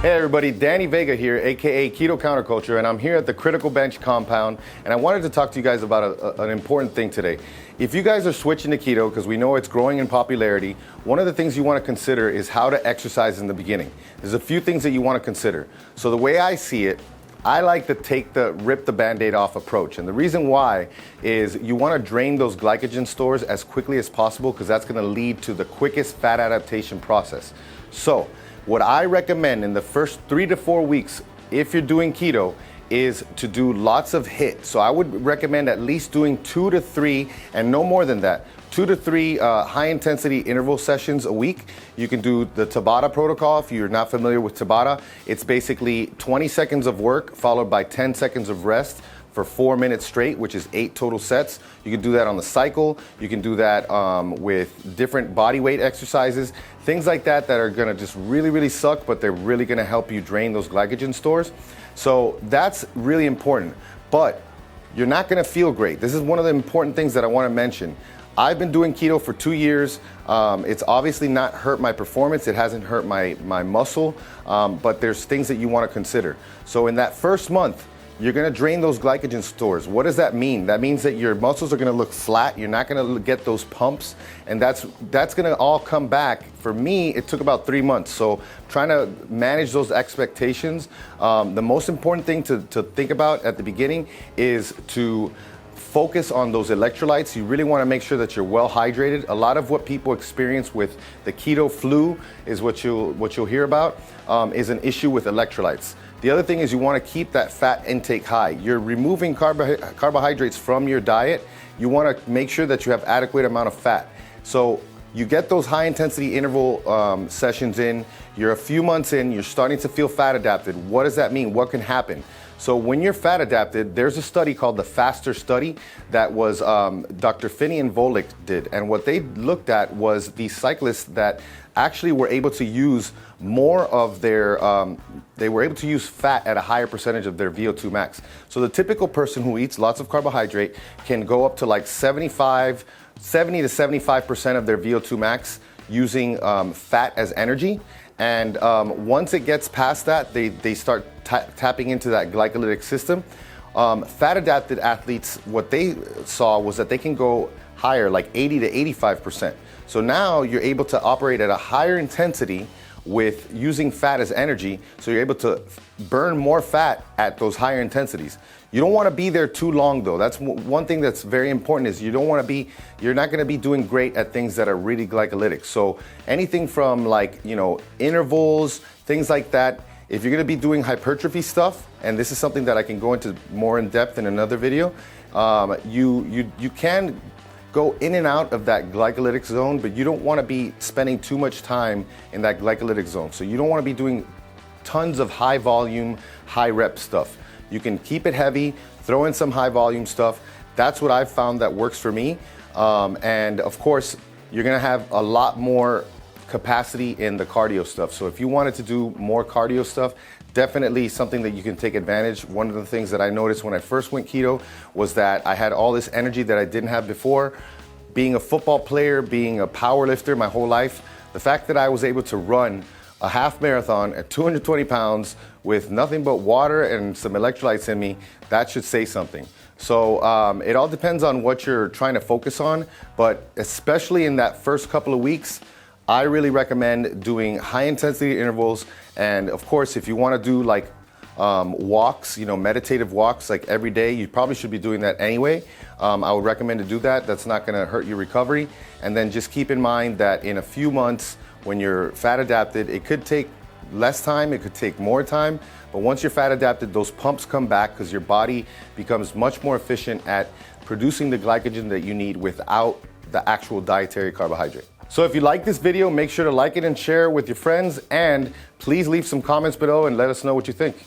Hey everybody, Danny Vega here, aka Keto Counterculture, and I'm here at the Criticalbench compound, and I wanted to talk to you guys about an important thing today. If you guys are switching to keto, because we know it's growing in popularity, one of the things you want to consider is how to exercise in the beginning. There's a few things that you want to consider. So the way I see it, I like to take the rip the band-aid off approach. And the reason why is you want to drain those glycogen stores as quickly as possible, because that's going to lead to the quickest fat adaptation process. So what I recommend in the first 3 to 4 weeks, if you're doing keto, is to do lots of HIIT. So I would recommend at least doing 2 to 3, and no more than that, 2 to 3 high intensity interval sessions a week. You can do the Tabata protocol if you're not familiar with Tabata. It's basically 20 seconds of work followed by 10 seconds of rest for 4 minutes straight, which is 8 total sets. You can do that on the cycle. You can do that with different body weight exercises, things like that that are gonna just really, really suck, but they're really gonna help you drain those glycogen stores. So that's really important, but you're not gonna feel great. This is one of the important things that I wanna mention. I've been doing keto for 2 years. It's obviously not hurt my performance. It hasn't hurt my muscle, but there's things that you wanna consider. So in that first month, you're gonna drain those glycogen stores. What does that mean? That means that your muscles are gonna look flat. You're not gonna get those pumps, and that's gonna all come back. For me, it took about 3 months. So trying to manage those expectations. The most important thing to think about at the beginning is to focus on those electrolytes. You really want to make sure that you're well hydrated. A lot of what people experience with the keto flu is what you'll hear about is an issue with electrolytes. The other thing is you want to keep that fat intake high. You're removing carbohydrates from your diet. You want to make sure that you have adequate amount of fat. So you get those high intensity interval sessions in, you're a few months in, you're starting to feel fat adapted. What does that mean? What can happen? So when you're fat adapted, there's a study called the FASTER study that was Dr. Finney and Volek did. And what they looked at was these cyclists that actually were able to use more of their, they were able to use fat at a higher percentage of their VO2 max. So the typical person who eats lots of carbohydrate can go up to like 70 to 75% of their VO2 max using fat as energy. And once it gets past that, they start tapping into that glycolytic system. Fat adapted athletes, what they saw was that they can go higher, like 80 to 85%. So now you're able to operate at a higher intensity with using fat as energy, so you're able to burn more fat at those higher intensities. You don't want to be there too long though. That's one thing that's very important, is you're not going to be doing great at things that are really glycolytic. So anything from like, intervals, things like that. If you're going to be doing hypertrophy stuff, and this is something that I can go into more in depth in another video, you can go in and out of that glycolytic zone, but you don't want to be spending too much time in that glycolytic zone. So you don't want to be doing tons of high volume, high rep stuff. You can keep it heavy, throw in some high volume stuff. That's what I've found that works for me. And of course, you're going to have a lot more capacity in the cardio stuff. So if you wanted to do more cardio stuff, definitely something that you can take advantage. One of the things that I noticed when I first went keto was that I had all this energy that I didn't have before. Being a football player, being a power lifter my whole life, the fact that I was able to run a half marathon at 220 pounds with nothing but water and some electrolytes in me, that should say something. So it all depends on what you're trying to focus on, but especially in that first couple of weeks, I really recommend doing high intensity intervals. And of course, if you want to do like walks, meditative walks like every day, you probably should be doing that anyway. I would recommend to do that. That's not going to hurt your recovery. And then just keep in mind that in a few months, when you're fat adapted, it could take less time, it could take more time. But once you're fat adapted, those pumps come back because your body becomes much more efficient at producing the glycogen that you need without the actual dietary carbohydrate. So if you like this video, make sure to like it and share it with your friends, and please leave some comments below and let us know what you think.